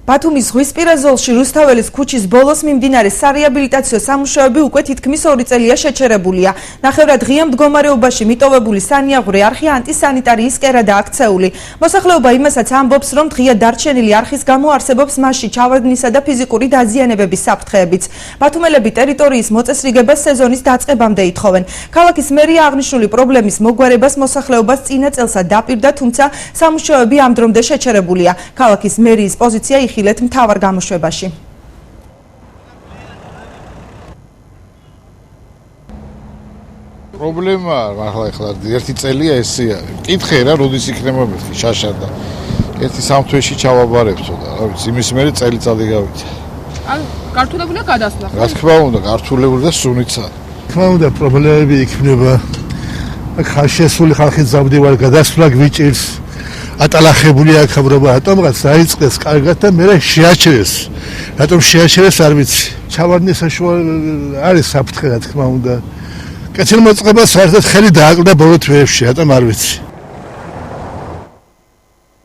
ბათუმის ზღვისპირა ზოლში რუსთაველის ქუჩის ბოლოს მიმდინარე სარეაბილიტაციო სამუშაოები უკვე თითქმის 2 წელია შეჩერებულია. ნახევრად ღია მდგომარეობაში მიტოვებული სანიაღვრე არხი ანტისანიტარიის კერადაა აქცეული. მოსახლეობა იმასაც ამბობს, რომ ღია დარჩენილი არხის გამო არსებობს მასში ჩავარდნისა და ფიზიკური დაზიანებების საფრთხეებიც. ბათუმელები ტერიტორიის მოწესრიგებას სეზონის დაწყებამდე ითხოვენ. ქალაქის მერია აღნიშნული პრობლემის მოგვარებას მოსახლეობას წინა წელსა დაპირდა, თუმცა სამუშაოები ამ დრომდე შეჩერებულია. ქალაქის მერიის პოზიცია იხილეთ მთავარ გამოშვებაში. პრობლემა ახლა ერთი წელია ესეა. მკითხე რა, როდის იქნება მეთქი შაშა და ერთი სამთვეში ჩავაბარებთო და რა ვიცი, იმის მერე წელიწადი გავიცა. ან გართულებულია გადასვლა. რა თქმა უნდა, გართულებული და სუნიცა. თქმა უნდა, პრობლემები იქნება. აქ შესული ხალხი ზავდივარ გადასვლა გვიჭირს. ატალახებული აქაბრობა ატომღაც დაიწყეს კარგად და მე შეაჩერეს. რატომ შეაჩერეს არ ვიცი. ჩავარდნის საშუალება არის საფრთხე რა თქმა უნდა. კეთილმოწყებას საერთოდ ხელი დააკლდა ბოლო თვეებში, რატომ არ ვიცი.